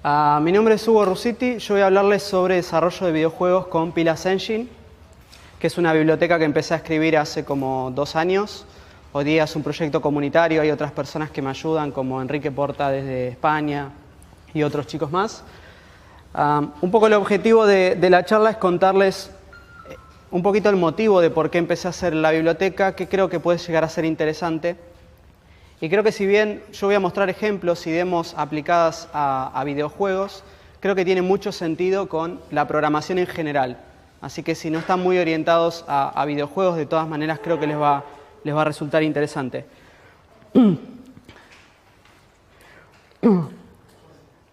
Mi nombre es Hugo Rusiti, yo voy a hablarles sobre desarrollo de videojuegos con Pilas Engine, que es una biblioteca que empecé a escribir hace como 2 años. Hoy día es un proyecto comunitario, hay otras personas que me ayudan, como Enrique Porta desde España y otros chicos más. Un poco el objetivo de la charla es contarles un poquito el motivo de por qué empecé a hacer la biblioteca, que creo que puede llegar a ser interesante. Y creo que si bien yo voy a mostrar ejemplos y demos aplicadas a videojuegos, creo que tiene mucho sentido con la programación en general. Así que si no están muy orientados a videojuegos, de todas maneras creo que les va a resultar interesante.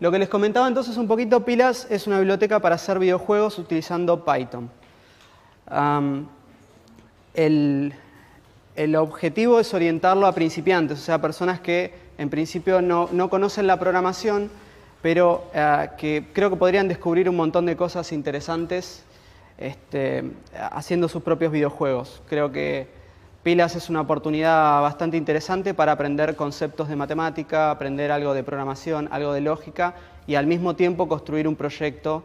Lo que les comentaba entonces un poquito, Pilas es una biblioteca para hacer videojuegos utilizando Python. El objetivo es orientarlo a principiantes, o sea, personas que en principio no conocen la programación, pero que creo que podrían descubrir un montón de cosas interesantes haciendo sus propios videojuegos. Creo que Pilas es una oportunidad bastante interesante para aprender conceptos de matemática, aprender algo de programación, algo de lógica y al mismo tiempo construir un proyecto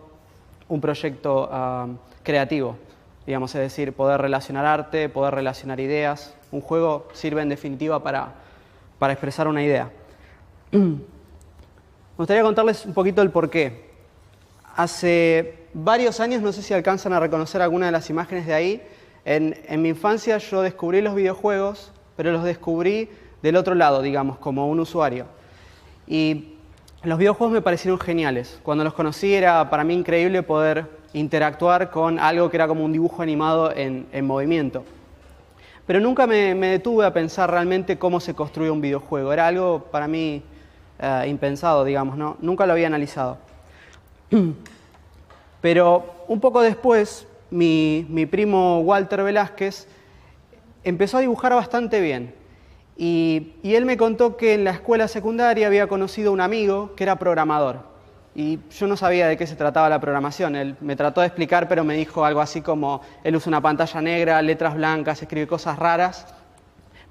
creativo. Digamos, es decir, poder relacionar arte, poder relacionar ideas. Un juego sirve en definitiva para expresar una idea. Me gustaría contarles un poquito el porqué. Hace varios años, no sé si alcanzan a reconocer alguna de las imágenes de ahí, en mi infancia yo descubrí los videojuegos, pero los descubrí del otro lado, digamos, como un usuario. Y los videojuegos me parecieron geniales. Cuando los conocí era para mí increíble poder interactuar con algo que era como un dibujo animado en movimiento. Pero nunca me detuve a pensar realmente cómo se construye un videojuego. Era algo para mí impensado, digamos, ¿no? Nunca lo había analizado. Pero un poco después, mi primo Walter Velázquez empezó a dibujar bastante bien. Y él me contó que en la escuela secundaria había conocido a un amigo que era programador. Y yo no sabía de qué se trataba la programación. Él me trató de explicar, pero me dijo algo así como: él usa una pantalla negra, letras blancas, escribe cosas raras,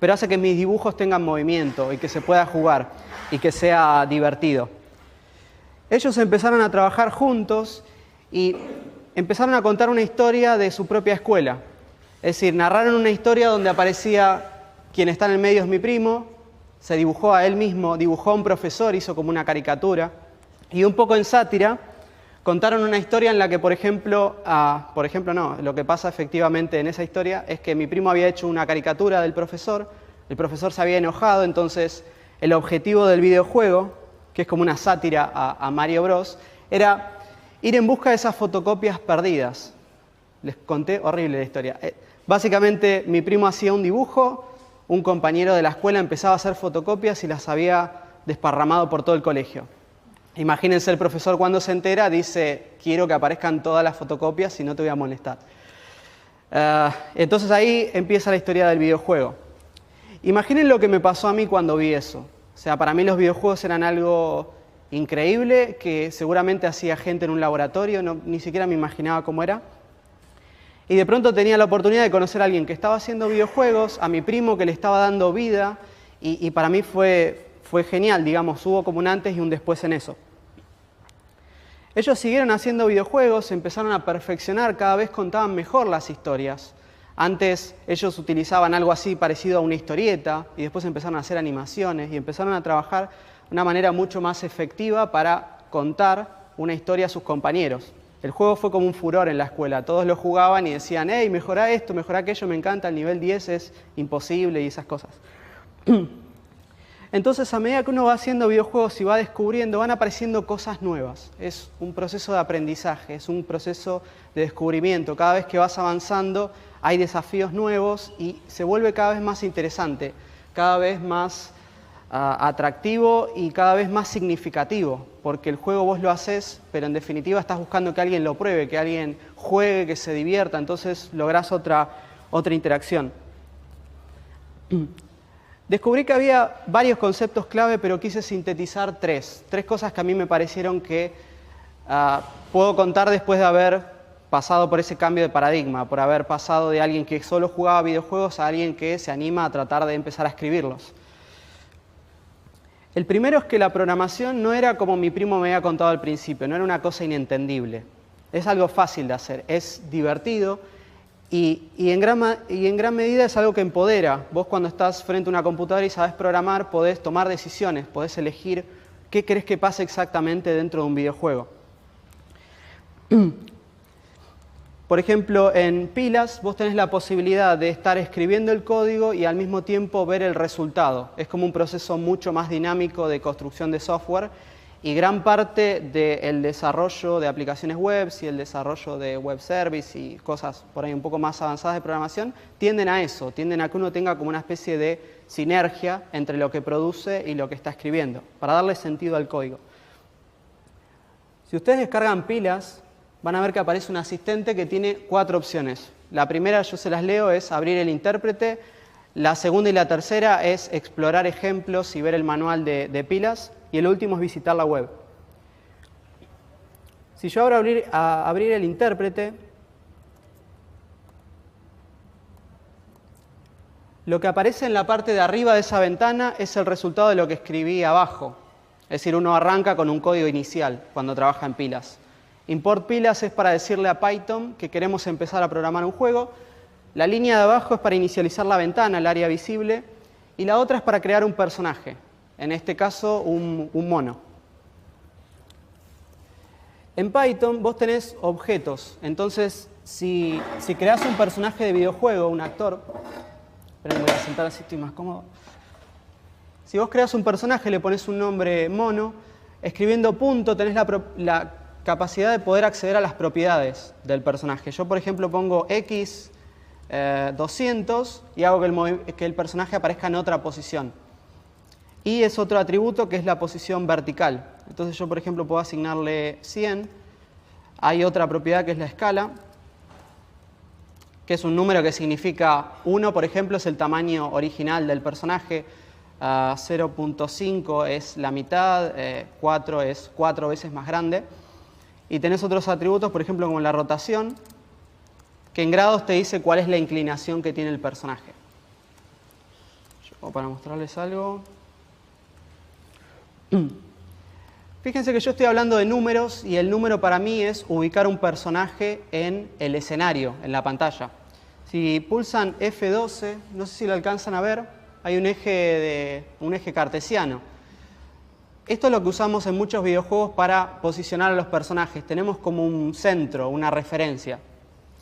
pero hace que mis dibujos tengan movimiento y que se pueda jugar y que sea divertido. Ellos empezaron a trabajar juntos y empezaron a contar una historia de su propia escuela. Es decir, narraron una historia donde aparecía quien está en el medio es mi primo, se dibujó a él mismo, dibujó a un profesor, hizo como una caricatura. Y un poco en sátira, contaron una historia en la que, por ejemplo, lo que pasa efectivamente en esa historia es que mi primo había hecho una caricatura del profesor, el profesor se había enojado, entonces el objetivo del videojuego, que es como una sátira a Mario Bros, era ir en busca de esas fotocopias perdidas. Les conté horrible la historia. Básicamente, mi primo hacía un dibujo, un compañero de la escuela empezaba a hacer fotocopias y las había desparramado por todo el colegio. Imagínense, el profesor cuando se entera dice: quiero que aparezcan todas las fotocopias y no te voy a molestar. Entonces ahí empieza la historia del videojuego. Imaginen lo que me pasó a mí cuando vi eso. O sea, para mí los videojuegos eran algo increíble que seguramente hacía gente en un laboratorio, ni siquiera me imaginaba cómo era. Y de pronto tenía la oportunidad de conocer a alguien que estaba haciendo videojuegos, a mi primo que le estaba dando vida, y para mí fue genial, digamos, hubo como un antes y un después en eso. Ellos siguieron haciendo videojuegos, empezaron a perfeccionar, cada vez contaban mejor las historias. Antes ellos utilizaban algo así parecido a una historieta y después empezaron a hacer animaciones y empezaron a trabajar de una manera mucho más efectiva para contar una historia a sus compañeros. El juego fue como un furor en la escuela, todos lo jugaban y decían: hey, mejorá esto, mejorá aquello, me encanta, el nivel 10 es imposible y esas cosas. Entonces, a medida que uno va haciendo videojuegos y va descubriendo, van apareciendo cosas nuevas. Es un proceso de aprendizaje, es un proceso de descubrimiento. Cada vez que vas avanzando hay desafíos nuevos y se vuelve cada vez más interesante, cada vez más atractivo y cada vez más significativo. Porque el juego vos lo haces, pero en definitiva estás buscando que alguien lo pruebe, que alguien juegue, que se divierta. Entonces lográs otra interacción. Descubrí que había varios conceptos clave, pero quise sintetizar tres cosas que a mí me parecieron que puedo contar después de haber pasado por ese cambio de paradigma, por haber pasado de alguien que solo jugaba videojuegos a alguien que se anima a tratar de empezar a escribirlos. El primero es que la programación no era como mi primo me había contado al principio, no era una cosa inentendible. Es algo fácil de hacer, es divertido y en gran medida es algo que empodera. Vos cuando estás frente a una computadora y sabés programar, podés tomar decisiones, podés elegir qué querés que pase exactamente dentro de un videojuego. Por ejemplo, en Pilas vos tenés la posibilidad de estar escribiendo el código y al mismo tiempo ver el resultado. Es como un proceso mucho más dinámico de construcción de software y gran parte del desarrollo de aplicaciones web y el desarrollo de web service y cosas por ahí un poco más avanzadas de programación tienden a eso, tienden a que uno tenga como una especie de sinergia entre lo que produce y lo que está escribiendo, para darle sentido al código. Si ustedes descargan Pilas, van a ver que aparece un asistente que tiene 4 opciones. La primera, yo se las leo, es abrir el intérprete. La segunda y la tercera es explorar ejemplos y ver el manual de Pilas. Y el último es visitar la web. Si yo ahora abrir el intérprete, lo que aparece en la parte de arriba de esa ventana es el resultado de lo que escribí abajo. Es decir, uno arranca con un código inicial cuando trabaja en Pilas. Import Pilas es para decirle a Python que queremos empezar a programar un juego. La línea de abajo es para inicializar la ventana, el área visible. Y la otra es para crear un personaje. En este caso, un mono. En Python vos tenés objetos. Entonces, si creás un personaje de videojuego, un actor... Esperen, voy a sentar así, estoy más cómodo. Si vos creás un personaje, le pones un nombre mono, escribiendo punto tenés la capacidad de poder acceder a las propiedades del personaje. Yo, por ejemplo, pongo X 200 y hago que el personaje aparezca en otra posición. Y es otro atributo que es la posición vertical. Entonces yo, por ejemplo, puedo asignarle 100. Hay otra propiedad que es la escala, que es un número que significa 1, por ejemplo, es el tamaño original del personaje, 0.5 es la mitad, 4 es 4 veces más grande. Y tenés otros atributos, por ejemplo, como la rotación, que en grados te dice cuál es la inclinación que tiene el personaje. Para mostrarles algo. Fíjense que yo estoy hablando de números y el número para mí es ubicar un personaje en el escenario, en la pantalla. Si pulsan F12, no sé si lo alcanzan a ver, hay un eje cartesiano. Esto es lo que usamos en muchos videojuegos para posicionar a los personajes. Tenemos como un centro, una referencia.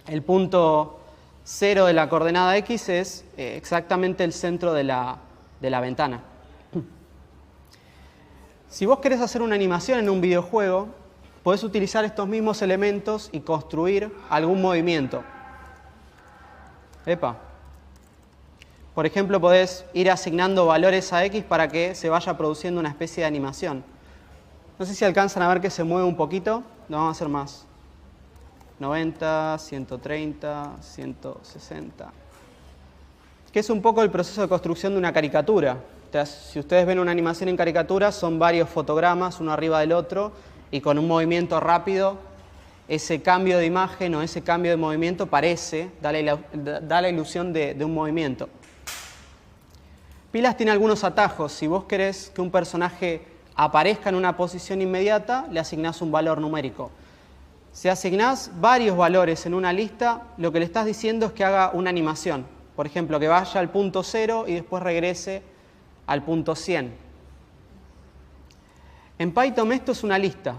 El punto 0 de la coordenada X es exactamente el centro de la ventana. Si vos querés hacer una animación en un videojuego, podés utilizar estos mismos elementos y construir algún movimiento. Por ejemplo, podés ir asignando valores a X para que se vaya produciendo una especie de animación. No sé si alcanzan a ver que se mueve un poquito. Lo vamos a hacer más. 90, 130, 160. Que es un poco el proceso de construcción de una caricatura. Si ustedes ven una animación en caricatura, son varios fotogramas, uno arriba del otro, y con un movimiento rápido, ese cambio de imagen o ese cambio de movimiento da la ilusión de un movimiento. Pilas tiene algunos atajos. Si vos querés que un personaje aparezca en una posición inmediata, le asignás un valor numérico. Si asignás varios valores en una lista, lo que le estás diciendo es que haga una animación. Por ejemplo, que vaya al punto 0 y después regrese al punto 100. En Python esto es una lista.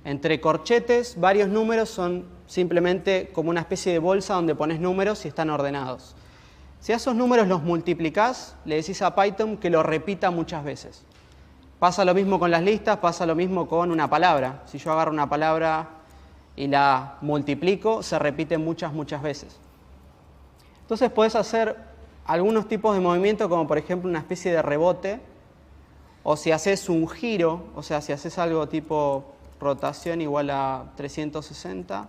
Entre corchetes, varios números son simplemente como una especie de bolsa donde pones números y están ordenados. Si a esos números los multiplicás, le decís a Python que lo repita muchas veces. Pasa lo mismo con las listas, pasa lo mismo con una palabra. Si yo agarro una palabra y la multiplico, se repite muchas veces. Entonces podés hacer algunos tipos de movimiento, como por ejemplo una especie de rebote, o si haces un giro, o sea, si haces algo tipo rotación igual a 360,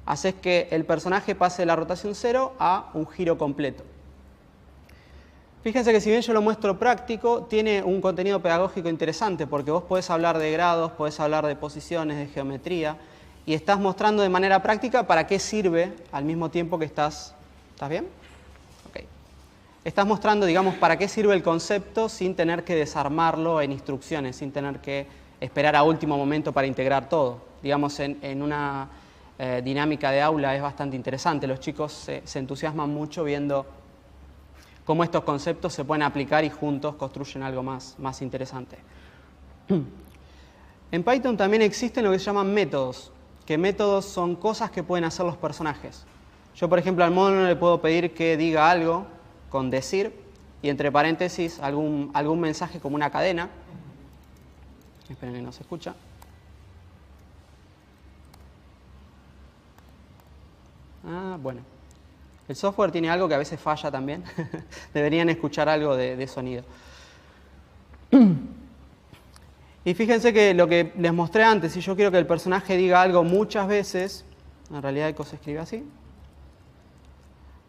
haces que el personaje pase de la rotación 0 a un giro completo. Fíjense que si bien yo lo muestro práctico, tiene un contenido pedagógico interesante, porque vos podés hablar de grados, podés hablar de posiciones, de geometría, y estás mostrando de manera práctica para qué sirve al mismo tiempo que estás... ¿Estás bien? Ok. estás mostrando, digamos, para qué sirve el concepto sin tener que desarmarlo en instrucciones, sin tener que esperar a último momento para integrar todo. Digamos, en una dinámica de aula es bastante interesante. Los chicos se entusiasman mucho viendo cómo estos conceptos se pueden aplicar y juntos construyen algo más interesante. En Python también existen lo que se llaman métodos, que métodos son cosas que pueden hacer los personajes. Yo, por ejemplo, al módulo le puedo pedir que diga algo con decir y entre paréntesis algún mensaje como una cadena. Esperen que no se escucha. Bueno. El software tiene algo que a veces falla también. Deberían escuchar algo de sonido. Y fíjense que lo que les mostré antes, si yo quiero que el personaje diga algo muchas veces, en realidad Eco se escribe así,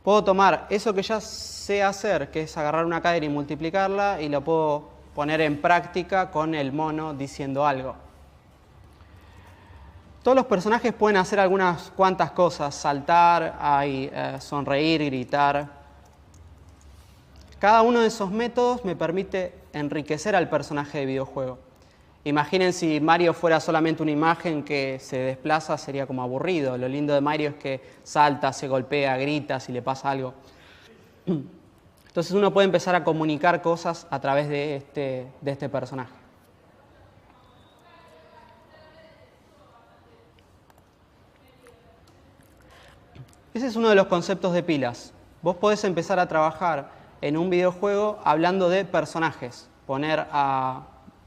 puedo tomar eso que ya sé hacer, que es agarrar una cadena y multiplicarla, y lo puedo poner en práctica con el mono diciendo algo. Todos los personajes pueden hacer algunas cuantas cosas, saltar, sonreír, gritar. Cada uno de esos métodos me permite enriquecer al personaje de videojuego. Imaginen si Mario fuera solamente una imagen que se desplaza, sería como aburrido. Lo lindo de Mario es que salta, se golpea, grita si le pasa algo. Entonces uno puede empezar a comunicar cosas a través de este personaje. Ese es uno de los conceptos de pilas. Vos podés empezar a trabajar en un videojuego hablando de personajes. Poner a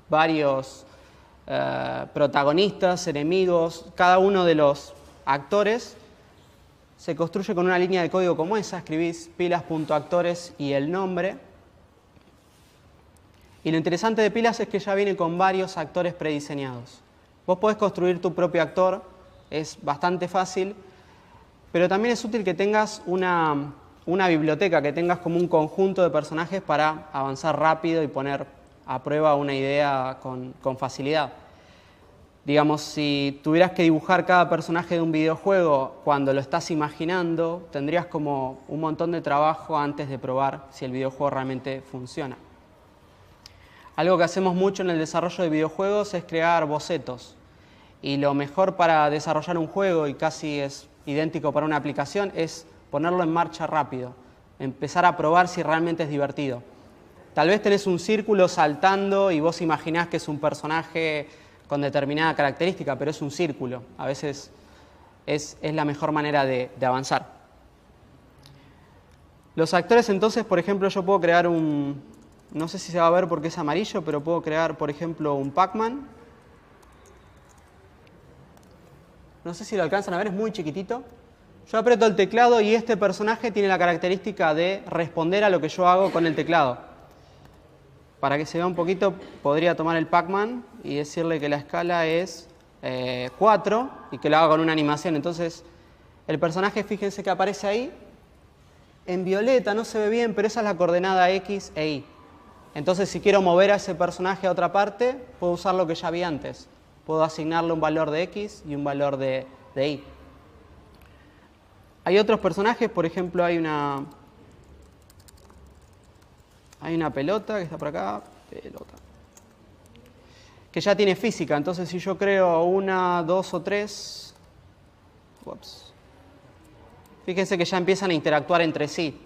varios protagonistas, enemigos, cada uno de los actores se construye con una línea de código como esa. Escribís pilas.actores y el nombre. Y lo interesante de pilas es que ya viene con varios actores prediseñados. Vos podés construir tu propio actor, es bastante fácil. Pero también es útil que tengas una biblioteca, que tengas como un conjunto de personajes para avanzar rápido y poner a prueba una idea con facilidad. Digamos, si tuvieras que dibujar cada personaje de un videojuego cuando lo estás imaginando, tendrías como un montón de trabajo antes de probar si el videojuego realmente funciona. Algo que hacemos mucho en el desarrollo de videojuegos es crear bocetos. Y lo mejor para desarrollar un juego, y casi es idéntico para una aplicación, es ponerlo en marcha rápido, empezar a probar si realmente es divertido. Tal vez tenés un círculo saltando y vos imaginás que es un personaje con determinada característica, pero es un círculo. A veces es la mejor manera de avanzar. Los actores, entonces, por ejemplo, yo puedo crear no sé si se va a ver porque es amarillo, pero puedo crear, por ejemplo, un Pac-Man. No sé si lo alcanzan a ver, es muy chiquitito. Yo aprieto el teclado y este personaje tiene la característica de responder a lo que yo hago con el teclado. Para que se vea un poquito, podría tomar el Pac-Man y decirle que la escala es 4 y que lo haga con una animación. Entonces, el personaje, fíjense que aparece ahí, en violeta, no se ve bien, pero esa es la coordenada X e Y. Entonces, si quiero mover a ese personaje a otra parte, puedo usar lo que ya vi antes. Puedo asignarle un valor de X y un valor de Y. Hay otros personajes, por ejemplo, hay una pelota que está por acá, que ya tiene física. Entonces, si yo creo 1, 2 o 3, fíjense que ya empiezan a interactuar entre sí.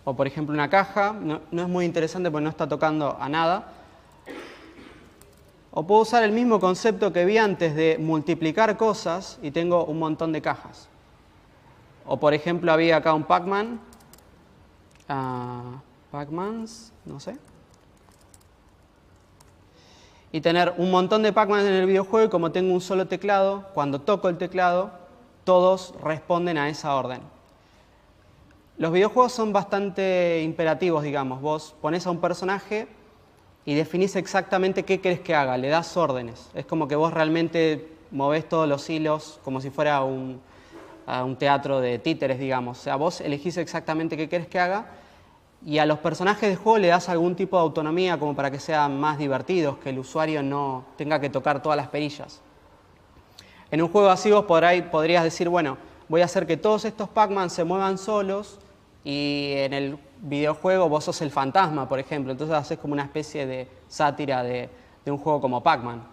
O, por ejemplo, una caja, no es muy interesante porque no está tocando a nada. O puedo usar el mismo concepto que vi antes de multiplicar cosas y tengo un montón de cajas. O, por ejemplo, había acá un Pac-Man. Pac-Mans, no sé. Y tener un montón de Pac-Man en el videojuego, y como tengo un solo teclado, cuando toco el teclado, todos responden a esa orden. Los videojuegos son bastante imperativos, digamos. Vos ponés a un personaje y definís exactamente qué querés que haga, le das órdenes. Es como que vos realmente movés todos los hilos como si fuera un teatro de títeres, digamos. O sea, vos elegís exactamente qué querés que haga y a los personajes del juego le das algún tipo de autonomía como para que sean más divertidos, que el usuario no tenga que tocar todas las perillas. En un juego así vos podrías decir, bueno, voy a hacer que todos estos Pac-Man se muevan solos y en el videojuego vos sos el fantasma, por ejemplo. Entonces haces como una especie de sátira de un juego como Pac-Man.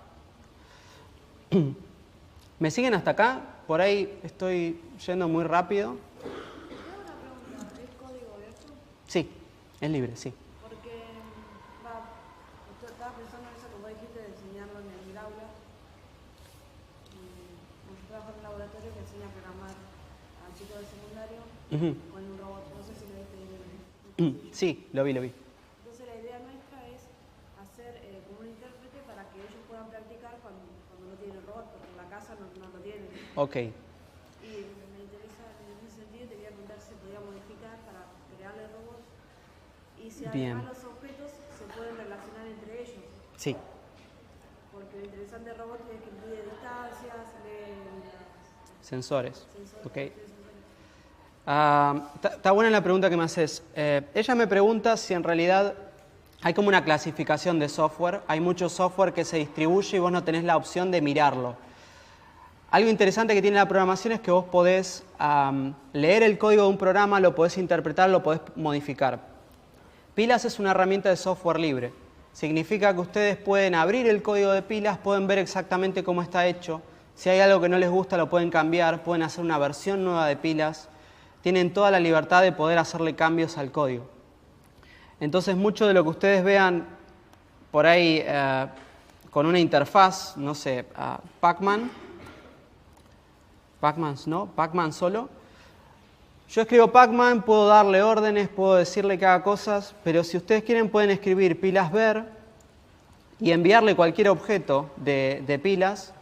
¿Me siguen hasta acá? Por ahí estoy yendo muy rápido. Tengo una pregunta, ¿es código abierto? Sí, es libre, sí. Porque estaba pensando en eso que vos dijiste de enseñarlo en el aula. Yo trabajo en un laboratorio que enseña a programar a chicos de secundario con un robot. No sé si lo viste bien. Sí, lo vi. Entonces la idea nuestra es hacer como un intérprete para que ellos puedan practicar cuando no tienen robot, porque en la casa no lo tienen. Ok. Y me interesa en ese sentido, te quería preguntar si se podía modificar para crearle robots y si Bien. además los objetos se pueden relacionar entre ellos. Sí. Porque lo interesante del robot es que mide distancias, lee Sensores. sensores. Ok. Está buena la pregunta que me haces. Ella me pregunta si en realidad hay como una clasificación de software. Hay mucho software que se distribuye y vos no tenés la opción de mirarlo. Algo interesante que tiene la programación es que vos podés leer el código de un programa, lo podés interpretar, lo podés modificar. Pilas es una herramienta de software libre. Significa que ustedes pueden abrir el código de Pilas, pueden ver exactamente cómo está hecho. Si hay algo que no les gusta, lo pueden cambiar, pueden hacer una versión nueva de Pilas. Tienen toda la libertad de poder hacerle cambios al código. Entonces, mucho de lo que ustedes vean por ahí con una interfaz, no sé, Pac-Man solo. Yo escribo Pac-Man, puedo darle órdenes, puedo decirle que haga cosas, pero si ustedes quieren pueden escribir pilas ver y enviarle cualquier objeto de pilas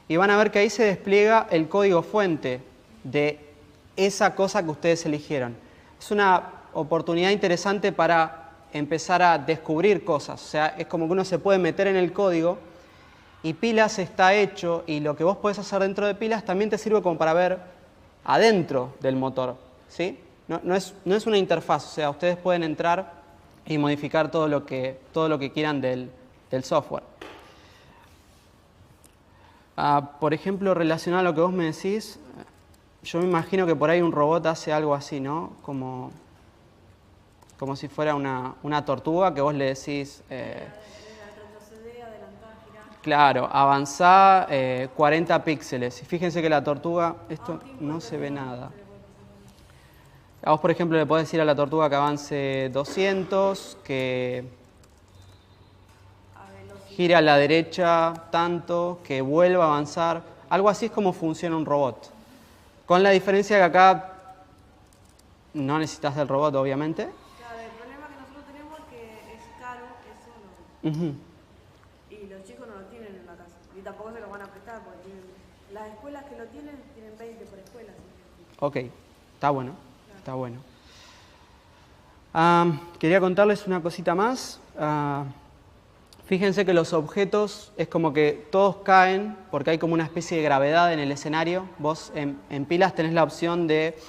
y van a ver que ahí se despliega el código fuente de esa cosa que ustedes eligieron. Es una oportunidad interesante para empezar a descubrir cosas. O sea, es como que uno se puede meter en el código y Pilas está hecho y lo que vos podés hacer dentro de Pilas también te sirve como para ver adentro del motor, ¿sí? No es una interfaz, o sea, ustedes pueden entrar y modificar todo lo que quieran del software. Por ejemplo, relacionado a lo que vos me decís, yo me imagino que por ahí un robot hace algo así, ¿no? Como si fuera una tortuga que vos le decís... retroceder, adelantar, girar. Claro, avanzá 40 píxeles. Y fíjense que la tortuga, esto no se ve nada. A vos, por ejemplo, le podés decir a la tortuga que avance 200, que gire a la derecha tanto, que vuelva a avanzar. Algo así es como funciona un robot. Con la diferencia que acá no necesitas del robot, obviamente. Claro, el problema que nosotros tenemos es que es caro, eso y los chicos no lo tienen en la casa. Y tampoco se lo van a prestar, porque las escuelas que lo tienen 20 por escuela. ¿Sí? Ok, está bueno, está bueno. Quería contarles una cosita más. Fíjense que los objetos es como que todos caen porque hay como una especie de gravedad en el escenario. Vos en Pilas tenés la opción de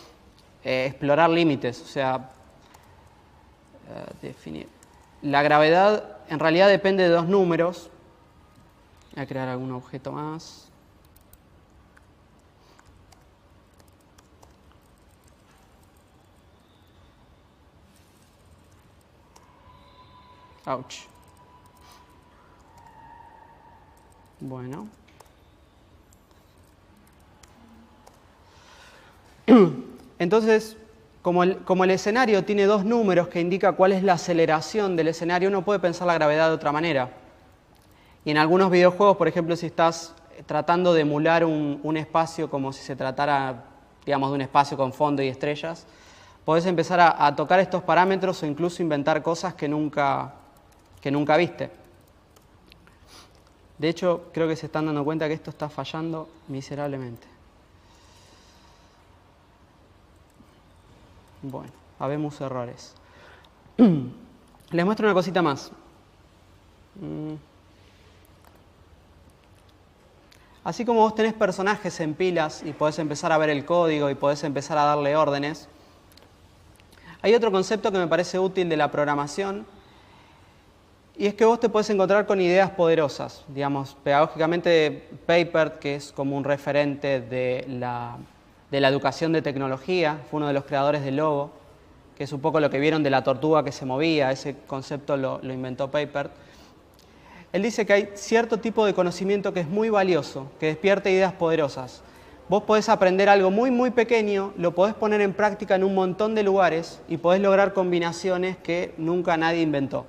explorar límites, o sea, definir. La gravedad en realidad depende de dos números. Voy a crear algún objeto más. Ouch. Bueno. Entonces, como el escenario tiene dos números que indica cuál es la aceleración del escenario, uno puede pensar la gravedad de otra manera. Y en algunos videojuegos, por ejemplo, si estás tratando de emular un espacio como si se tratara, digamos, de un espacio con fondo y estrellas, podés empezar a tocar estos parámetros o incluso inventar cosas que nunca viste. De hecho, creo que se están dando cuenta que esto está fallando miserablemente. Bueno, habemos errores. Les muestro una cosita más. Así como vos tenés personajes en Pilas y podés empezar a ver el código y podés empezar a darle órdenes, hay otro concepto que me parece útil de la programación y es que vos te podés encontrar con ideas poderosas. Digamos, pedagógicamente Papert, que es como un referente de de la educación de tecnología, fue uno de los creadores del logo, que es un poco lo que vieron de la tortuga que se movía, ese concepto lo inventó Papert. Él dice que hay cierto tipo de conocimiento que es muy valioso, que despierta ideas poderosas. Vos podés aprender algo muy, muy pequeño, lo podés poner en práctica en un montón de lugares y podés lograr combinaciones que nunca nadie inventó.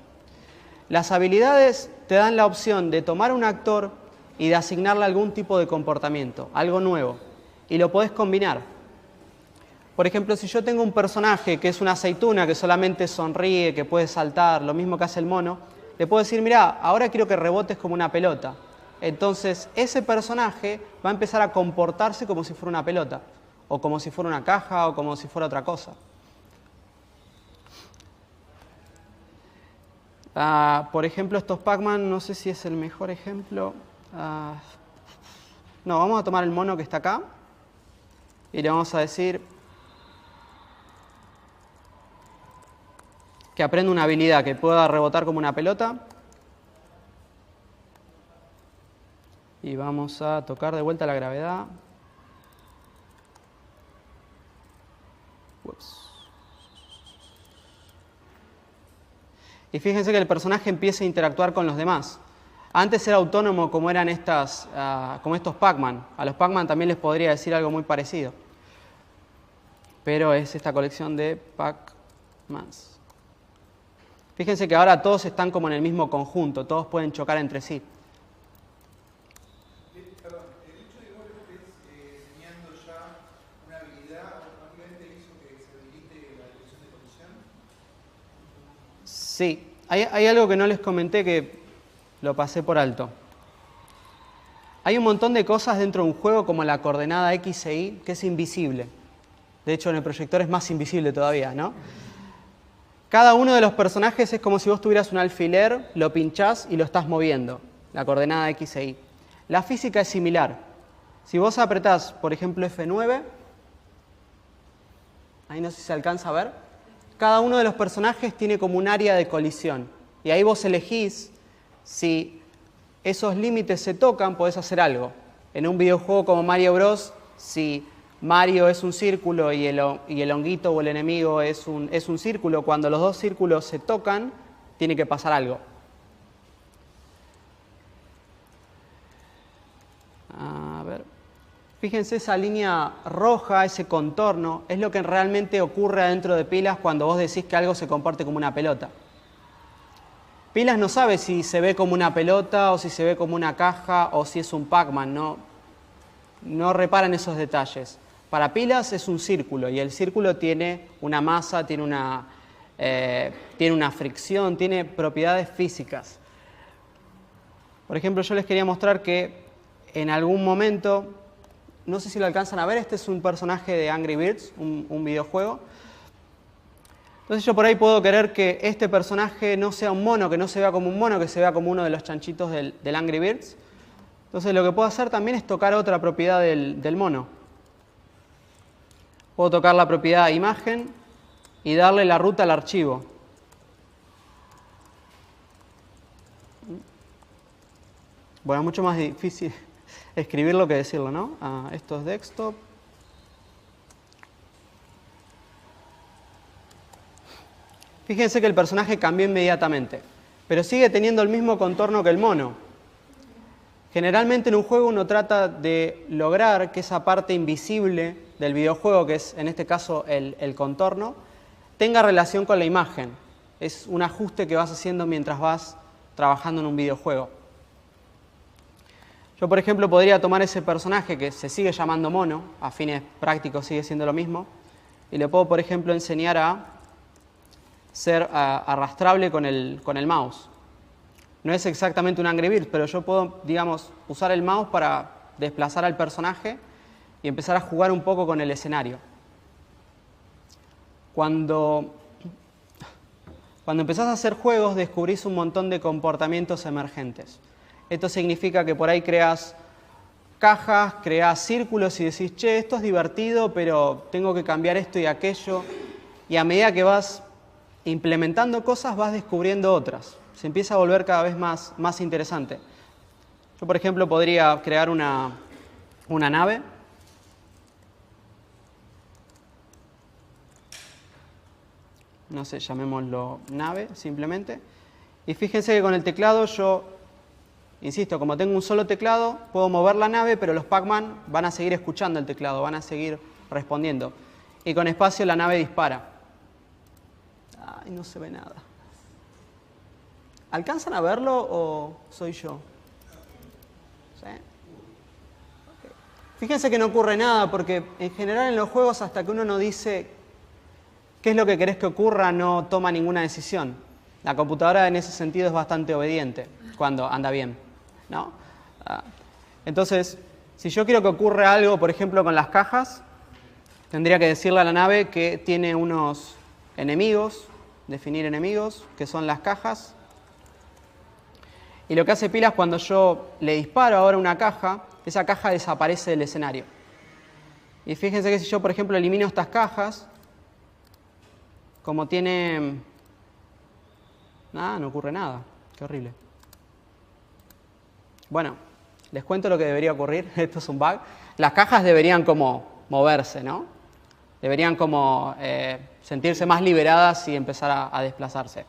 Las habilidades te dan la opción de tomar un actor y de asignarle algún tipo de comportamiento, algo nuevo, y lo podés combinar. Por ejemplo, si yo tengo un personaje que es una aceituna, que solamente sonríe, que puede saltar, lo mismo que hace el mono, le puedo decir, mirá, ahora quiero que rebotes como una pelota. Entonces, ese personaje va a empezar a comportarse como si fuera una pelota, o como si fuera una caja, o como si fuera otra cosa. Por ejemplo, estos Pac-Man, no sé si es el mejor ejemplo. No, vamos a tomar el mono que está acá y le vamos a decir que aprenda una habilidad que pueda rebotar como una pelota. Y vamos a tocar de vuelta la gravedad. Ups. Y fíjense que el personaje empieza a interactuar con los demás. Antes era autónomo como eran como estos Pac-Man. A los Pac-Man también les podría decir algo muy parecido. Pero es esta colección de Pac-Mans. Fíjense que ahora todos están como en el mismo conjunto, todos pueden chocar entre sí. Perdón, el hecho de vos lo estés enseñando ya una habilidad, automáticamente hizo que se habilite la dirección de colisión. Sí, hay algo que no les comenté que lo pasé por alto. Hay un montón de cosas dentro de un juego como la coordenada X e Y que es invisible. De hecho, en el proyector es más invisible todavía, ¿no? Cada uno de los personajes es como si vos tuvieras un alfiler, lo pinchás y lo estás moviendo, la coordenada X e Y. La física es similar. Si vos apretás, por ejemplo, F9, ahí no sé si se alcanza a ver, cada uno de los personajes tiene como un área de colisión. Y ahí vos elegís si esos límites se tocan, podés hacer algo. En un videojuego como Mario Bros, si Mario es un círculo y el honguito o el enemigo es un círculo, cuando los dos círculos se tocan, tiene que pasar algo. A ver. Fíjense esa línea roja, ese contorno, es lo que realmente ocurre adentro de Pilas cuando vos decís que algo se comporte como una pelota. Pilas no sabe si se ve como una pelota o si se ve como una caja o si es un Pac-Man, no reparan esos detalles. Para Pilas es un círculo y el círculo tiene una masa, tiene una fricción, tiene propiedades físicas. Por ejemplo, yo les quería mostrar que en algún momento, no sé si lo alcanzan a ver, este es un personaje de Angry Birds, un videojuego. Entonces yo por ahí puedo querer que este personaje no sea un mono, que no se vea como un mono, que se vea como uno de los chanchitos del Angry Birds. Entonces lo que puedo hacer también es tocar otra propiedad del mono. Puedo tocar la propiedad imagen y darle la ruta al archivo. Bueno, es mucho más difícil escribirlo que decirlo, ¿no? Esto es desktop. Fíjense que el personaje cambió inmediatamente, pero sigue teniendo el mismo contorno que el mono. Generalmente en un juego uno trata de lograr que esa parte invisible del videojuego, que es en este caso el contorno, tenga relación con la imagen. Es un ajuste que vas haciendo mientras vas trabajando en un videojuego. Yo, por ejemplo, podría tomar ese personaje que se sigue llamando mono, a fines prácticos sigue siendo lo mismo, y le puedo, por ejemplo, enseñar a ser arrastrable con el mouse. No es exactamente un Angry Birds, pero yo puedo, digamos, usar el mouse para desplazar al personaje y empezar a jugar un poco con el escenario. Cuando empezás a hacer juegos, descubrís un montón de comportamientos emergentes. Esto significa que por ahí creas cajas, creas círculos y decís, che, esto es divertido, pero tengo que cambiar esto y aquello. Y a medida que vas implementando cosas, vas descubriendo otras. Se empieza a volver cada vez más interesante. Yo, por ejemplo, podría crear una nave. no sé, llamémoslo nave simplemente. Y fíjense que con el teclado yo, insisto, como tengo un solo teclado, puedo mover la nave, pero los Pac-Man van a seguir escuchando el teclado, van a seguir respondiendo. Y con espacio la nave dispara. Ay, no se ve nada. ¿Alcanzan a verlo o soy yo? ¿Sí? Okay. Fíjense que no ocurre nada, porque en general en los juegos, hasta que uno no dice qué es lo que querés que ocurra, no toma ninguna decisión. La computadora en ese sentido es bastante obediente cuando anda bien, ¿no? Entonces, si yo quiero que ocurra algo, por ejemplo, con las cajas, tendría que decirle a la nave que tiene unos enemigos, definir enemigos, que son las cajas. Y lo que hace pila es cuando yo le disparo ahora una caja, esa caja desaparece del escenario. Y fíjense que si yo, por ejemplo, elimino estas cajas, como tiene... no ocurre nada. Qué horrible. Bueno, les cuento lo que debería ocurrir. Esto es un bug. Las cajas deberían como moverse, ¿no? Deberían como sentirse más liberadas y empezar a desplazarse.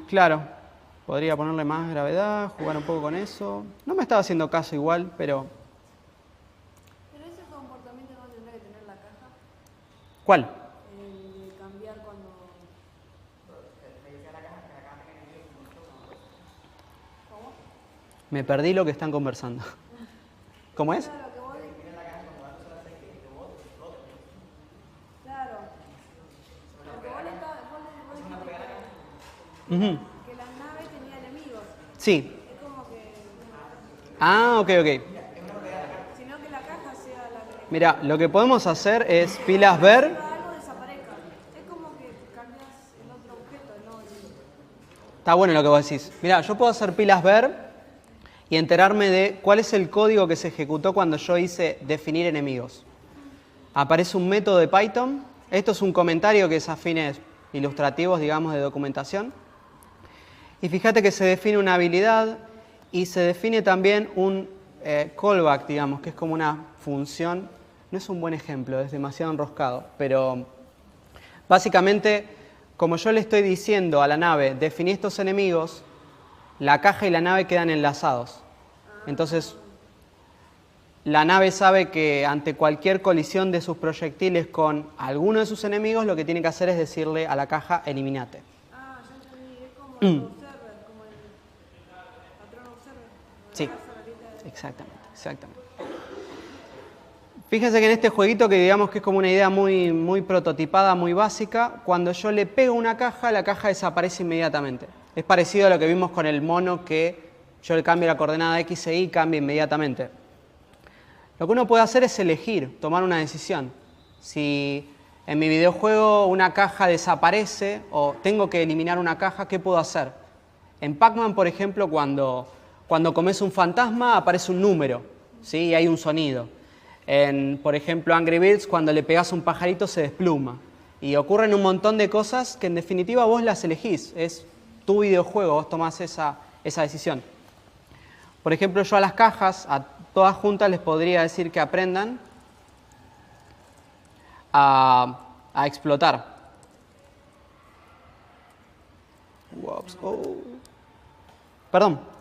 Claro, podría ponerle más gravedad, jugar un poco con eso. No me estaba haciendo caso igual, pero... ¿Pero ese comportamiento no tendrá que tener la caja? ¿Cuál? El de cambiar cuando... ¿Cómo? Me perdí lo que están conversando. ¿Cómo es? Claro, que vos... Claro. Porque vos le Ujú. que la nave tenía enemigos. Sí. Es como que... Ah, ok. Sino que la caja sea la que... Mira, lo que podemos hacer es pilas ver. algo desaparezca. Es como que cambias el otro objeto, ¿no? Está bueno lo que vos decís. Mira, yo puedo hacer pilas ver y enterarme de cuál es el código que se ejecutó cuando yo hice definir enemigos. Aparece un método de Python. Esto es un comentario que es a fines ilustrativos, digamos, de documentación. Y fíjate que se define una habilidad y se define también un callback, digamos, que es como una función. No es un buen ejemplo, es demasiado enroscado, pero básicamente, como yo le estoy diciendo a la nave, definí estos enemigos, la caja y la nave quedan enlazados. Entonces, la nave sabe que ante cualquier colisión de sus proyectiles con alguno de sus enemigos, lo que tiene que hacer es decirle a la caja, eliminate. Ah, ya entendí. Es como el observer, como el patrón observer. Sí, exactamente. Fíjense que en este jueguito, que digamos que es como una idea muy prototipada, muy básica, cuando yo le pego una caja, la caja desaparece inmediatamente. Es parecido a lo que vimos con el mono, que yo le cambio la coordenada X e Y y cambia inmediatamente. Lo que uno puede hacer es elegir, tomar una decisión. Si en mi videojuego una caja desaparece o tengo que eliminar una caja, ¿qué puedo hacer? En Pac-Man, por ejemplo, cuando comes un fantasma aparece un número, ¿sí? Y hay un sonido. En, por ejemplo, Angry Birds, cuando le pegas a un pajarito se despluma. Y ocurren un montón de cosas que en definitiva vos las elegís. Es tu videojuego, vos tomás esa decisión. Por ejemplo, yo a las cajas, a todas juntas les podría decir que aprendan a explotar. Ups, oh. Perdón.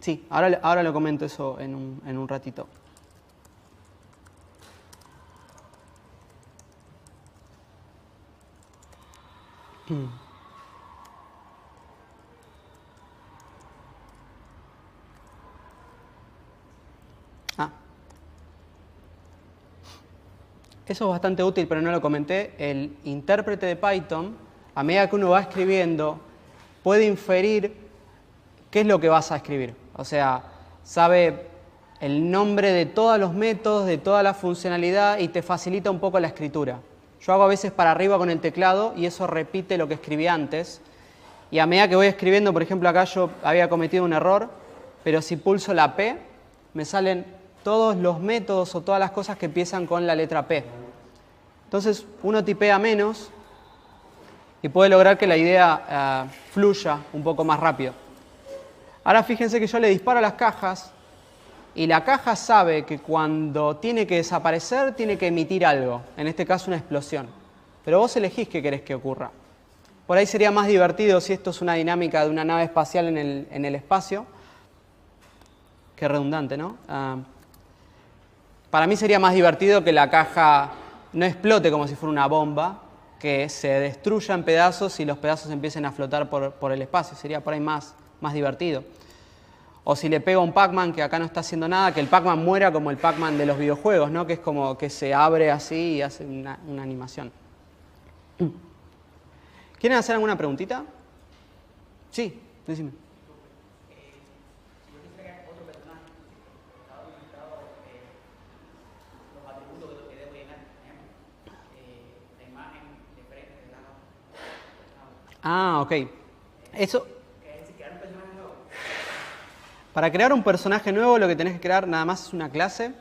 Sí, ahora lo comento eso en un ratito. Eso es bastante útil, pero no lo comenté. El intérprete de Python, a medida que uno va escribiendo, puede inferir qué es lo que vas a escribir. O sea, sabe el nombre de todos los métodos, de toda la funcionalidad y te facilita un poco la escritura. Yo hago a veces para arriba con el teclado y eso repite lo que escribí antes. Y a medida que voy escribiendo, por ejemplo, acá yo había cometido un error, pero si pulso la P, me salen todos los métodos o todas las cosas que empiezan con la letra P. Entonces, uno tipea menos y puede lograr que la idea fluya un poco más rápido. Ahora fíjense que yo le disparo a las cajas y la caja sabe que cuando tiene que desaparecer, tiene que emitir algo, en este caso una explosión. Pero vos elegís qué querés que ocurra. Por ahí sería más divertido si esto es una dinámica de una nave espacial en el espacio. Qué redundante, ¿no? Para mí sería más divertido que la caja no explote como si fuera una bomba, que se destruya en pedazos y los pedazos empiecen a flotar por el espacio. Sería por ahí más divertido. O si le pego a un Pac-Man que acá no está haciendo nada, que el Pac-Man muera como el Pac-Man de los videojuegos, ¿no? Que es como que se abre así y hace una animación. ¿Quieren hacer alguna preguntita? Sí, decime. Ah, ok. Eso. Para crear un personaje nuevo lo que tenés que crear nada más es una clase,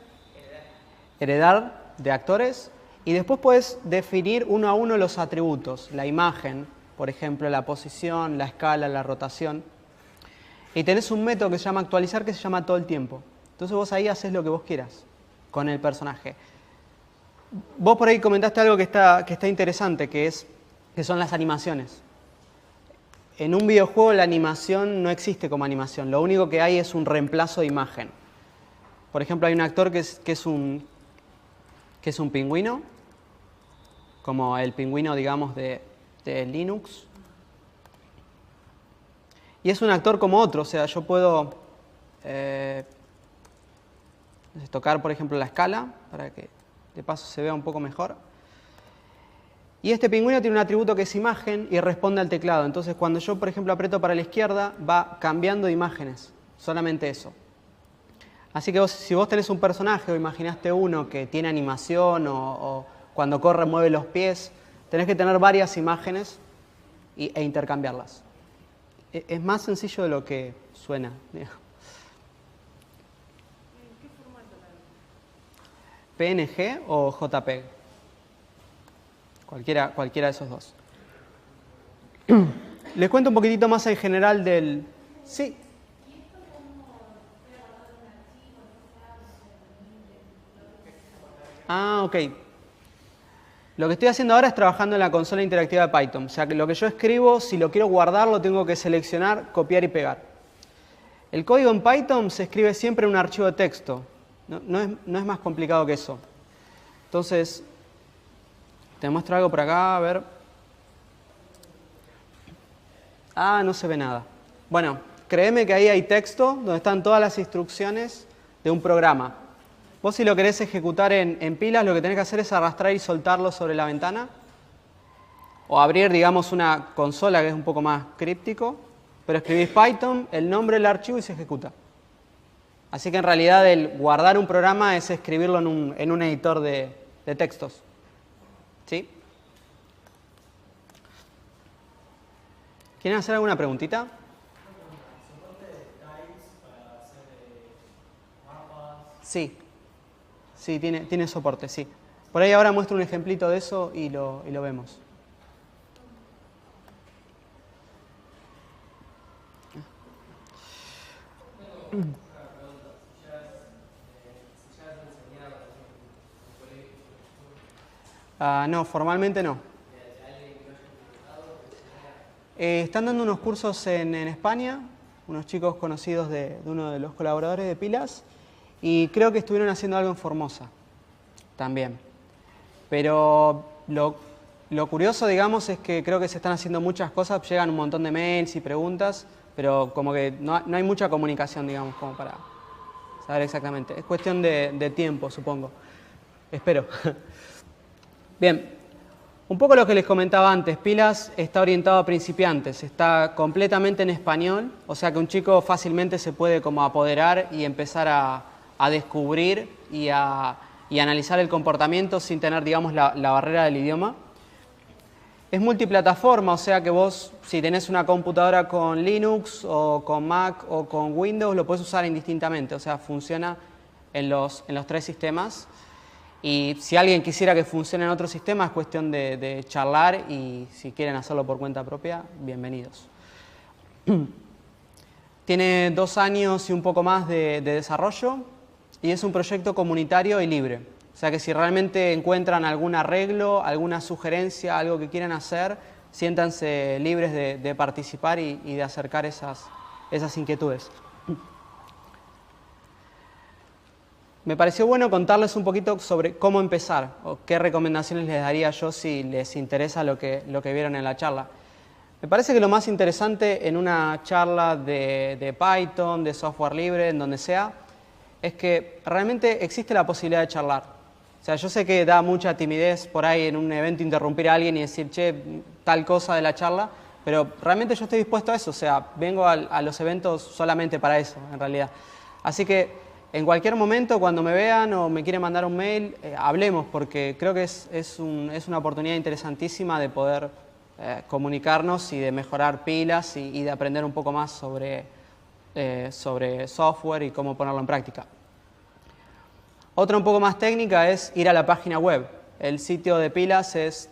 heredar de actores, y después puedes definir uno a uno los atributos, la imagen, por ejemplo, la posición, la escala, la rotación. Y tenés un método que se llama actualizar, que se llama todo el tiempo. Entonces vos ahí haces lo que vos quieras con el personaje. Vos por ahí comentaste algo que está interesante, que son las animaciones. En un videojuego la animación no existe como animación, lo único que hay es un reemplazo de imagen. Por ejemplo, hay un actor que es un pingüino, como el pingüino, digamos, de Linux. Y es un actor como otro, o sea, yo puedo tocar, por ejemplo, la escala, para que de paso se vea un poco mejor. Y este pingüino tiene un atributo que es imagen y responde al teclado. Entonces, cuando yo, por ejemplo, aprieto para la izquierda, va cambiando de imágenes. Solamente eso. Así que si vos tenés un personaje o imaginaste uno que tiene animación o cuando corre mueve los pies, tenés que tener varias imágenes e intercambiarlas. Es más sencillo de lo que suena. ¿En qué formato la ves? ¿PNG o JPEG? Cualquiera de esos dos. Les cuento un poquitito más en general del... Sí. Ah, ok. Lo que estoy haciendo ahora es trabajando en la consola interactiva de Python. O sea, que lo que yo escribo, si lo quiero guardar, lo tengo que seleccionar, copiar y pegar. El código en Python se escribe siempre en un archivo de texto. No es más complicado que eso. Entonces... te muestro algo por acá, a ver. Ah, no se ve nada. Bueno, créeme que ahí hay texto donde están todas las instrucciones de un programa. Vos si lo querés ejecutar en pilas, lo que tenés que hacer es arrastrar y soltarlo sobre la ventana. O abrir, digamos, una consola que es un poco más críptico. Pero escribís Python, el nombre del archivo y se ejecuta. Así que en realidad el guardar un programa es escribirlo en un editor de textos. ¿Sí? ¿Quieren hacer alguna preguntita? Sí. Sí, tiene soporte, sí. Por ahí ahora muestro un ejemplito de eso y lo vemos. No, formalmente no. Están dando unos cursos en España, unos chicos conocidos de uno de los colaboradores de Pilas, y creo que estuvieron haciendo algo en Formosa también. Pero lo curioso, digamos, es que creo que se están haciendo muchas cosas, llegan un montón de mails y preguntas, pero como que no hay mucha comunicación, digamos, como para saber exactamente. Es cuestión de tiempo, supongo. Espero. Bien, un poco lo que les comentaba antes, Pilas está orientado a principiantes, está completamente en español, o sea que un chico fácilmente se puede como apoderar y empezar a descubrir y analizar el comportamiento sin tener, digamos, la barrera del idioma. Es multiplataforma, o sea que vos, si tenés una computadora con Linux o con Mac o con Windows, lo puedes usar indistintamente, o sea, funciona en los 3 sistemas. Y si alguien quisiera que funcione en otro sistema, es cuestión de charlar y si quieren hacerlo por cuenta propia, bienvenidos. Tiene 2 años y un poco más de desarrollo. y es un proyecto comunitario y libre. O sea que si realmente encuentran algún arreglo, alguna sugerencia, algo que quieran hacer, siéntanse libres de participar y de acercar esas inquietudes. Me pareció bueno contarles un poquito sobre cómo empezar o qué recomendaciones les daría yo si les interesa lo que vieron en la charla. Me parece que lo más interesante en una charla de Python, de software libre, en donde sea, es que realmente existe la posibilidad de charlar. O sea, yo sé que da mucha timidez por ahí en un evento interrumpir a alguien y decir, che, tal cosa de la charla, pero realmente yo estoy dispuesto a eso. O sea, vengo a los eventos solamente para eso, en realidad. Así que en cualquier momento, cuando me vean o me quieren mandar un mail, hablemos, porque creo que es una oportunidad interesantísima de poder comunicarnos y de mejorar pilas y de aprender un poco más sobre software y cómo ponerlo en práctica. Otra un poco más técnica es ir a la página web. El sitio de pilas es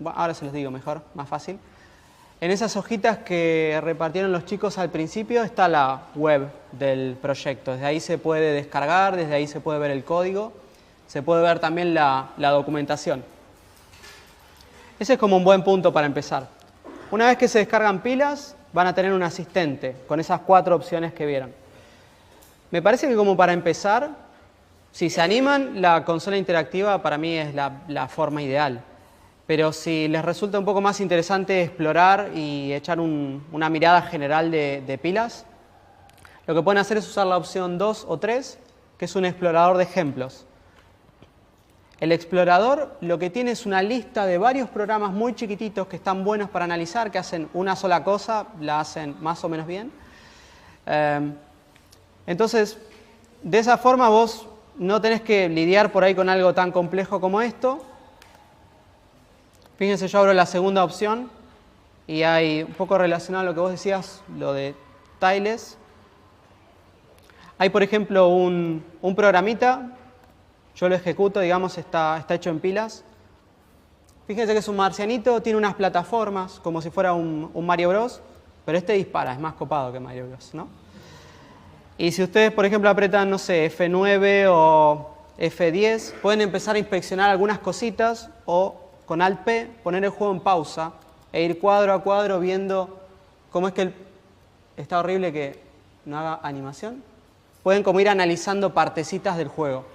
ahora se los digo mejor, más fácil. En esas hojitas que repartieron los chicos al principio está la web del proyecto. Desde ahí se puede descargar, desde ahí se puede ver el código, se puede ver también la documentación. Ese es como un buen punto para empezar. Una vez que se descargan pilas, van a tener un asistente con esas 4 opciones que vieron. Me parece que como para empezar, si se animan, la consola interactiva para mí es la forma ideal. Pero si les resulta un poco más interesante explorar y echar una mirada general de pilas, lo que pueden hacer es usar la opción 2 o 3, que es un explorador de ejemplos. El explorador lo que tiene es una lista de varios programas muy chiquititos que están buenos para analizar, que hacen una sola cosa, la hacen más o menos bien. Entonces, de esa forma vos no tenés que lidiar por ahí con algo tan complejo como esto. Fíjense, yo abro la segunda opción y hay un poco relacionado a lo que vos decías, lo de tiles. Hay, por ejemplo, un programita, yo lo ejecuto, digamos, está hecho en pilas. Fíjense que es un marcianito, tiene unas plataformas, como si fuera un Mario Bros, pero este dispara, es más copado que Mario Bros, ¿no? Y si ustedes, por ejemplo, apretan, no sé, F9 o F10, pueden empezar a inspeccionar algunas cositas o con Alt-P poner el juego en pausa e ir cuadro a cuadro viendo cómo es que está horrible que no haga animación. Pueden como ir analizando partecitas del juego.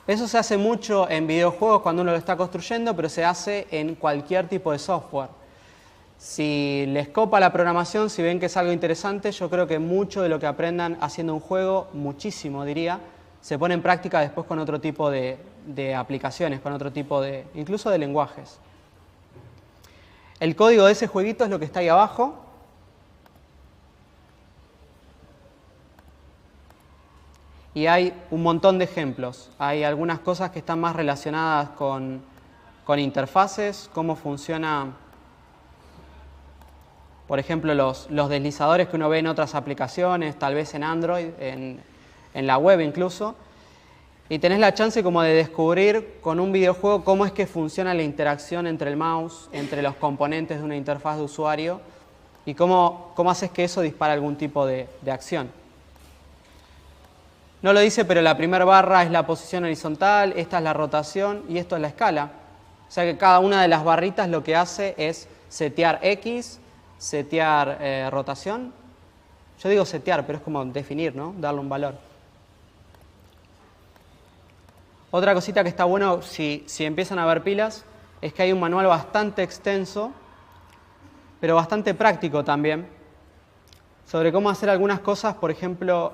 Eso se hace mucho en videojuegos cuando uno lo está construyendo, pero se hace en cualquier tipo de software. Si les copa la programación, si ven que es algo interesante, yo creo que mucho de lo que aprendan haciendo un juego, muchísimo diría, se pone en práctica después con otro tipo de aplicaciones, con otro tipo incluso de lenguajes. El código de ese jueguito es lo que está ahí abajo. Y hay un montón de ejemplos. Hay algunas cosas que están más relacionadas con interfaces, cómo funciona, por ejemplo, los deslizadores que uno ve en otras aplicaciones, tal vez en Android, en la web incluso. Y tenés la chance como de descubrir con un videojuego cómo es que funciona la interacción entre el mouse, entre los componentes de una interfaz de usuario y cómo haces que eso dispara algún tipo de acción. No lo dice, pero la primera barra es la posición horizontal, esta es la rotación y esto es la escala. O sea que cada una de las barritas lo que hace es setear X, setear rotación. Yo digo setear, pero es como definir, ¿no? Darle un valor. Otra cosita que está bueno si empiezan a ver pilas es que hay un manual bastante extenso, pero bastante práctico también, sobre cómo hacer algunas cosas, por ejemplo,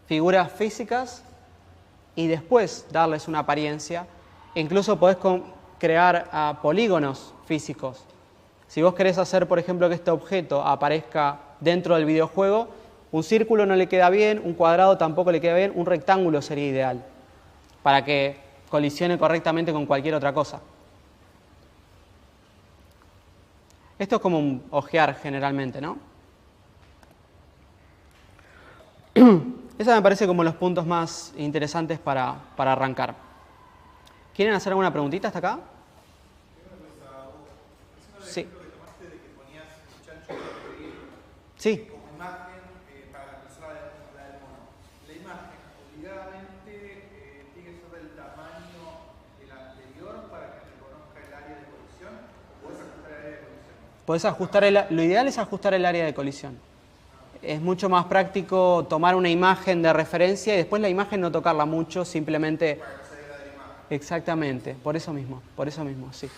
figuras físicas y después darles una apariencia. Incluso podés crear polígonos físicos. Si vos querés hacer, por ejemplo, que este objeto aparezca dentro del videojuego, un círculo no le queda bien, un cuadrado tampoco le queda bien, un rectángulo sería ideal para que colisione correctamente con cualquier otra cosa. Esto es como un ojear generalmente, ¿no? Esos me parece como los puntos más interesantes para arrancar. ¿Quieren hacer alguna preguntita hasta acá? Sí. Sí. Como imagen para la persona la del mono. La imagen Podés ajustar lo ideal es ajustar el área de colisión. Es mucho más práctico tomar una imagen de referencia y después la imagen no tocarla mucho, simplemente... Exactamente, por eso mismo, sí.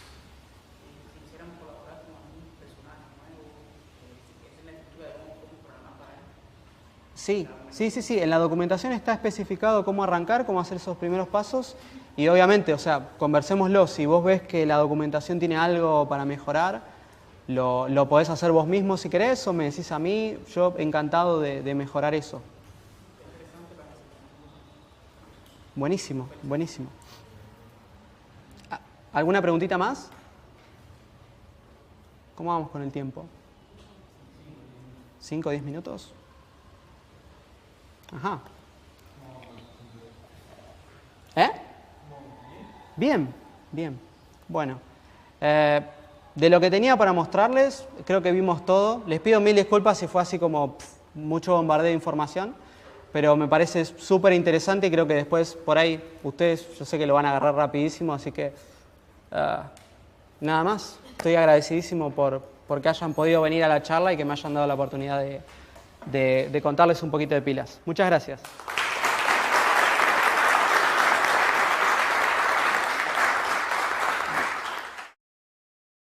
Sí. En la documentación está especificado cómo arrancar, cómo hacer esos primeros pasos y obviamente, o sea, conversémoslo. Si vos ves que la documentación tiene algo para mejorar, lo podés hacer vos mismo si querés o me decís a mí. Yo encantado de mejorar eso. Buenísimo. ¿Alguna preguntita más? ¿Cómo vamos con el tiempo? ¿5 o 10 minutos? Ajá. Bien. Bueno, de lo que tenía para mostrarles, creo que vimos todo. Les pido mil disculpas si fue así como mucho bombardeo de información, pero me parece súper interesante y creo que después por ahí ustedes, yo sé que lo van a agarrar rapidísimo, así que nada más. Estoy agradecidísimo porque hayan podido venir a la charla y que me hayan dado la oportunidad de contarles un poquito de pilas. Muchas gracias.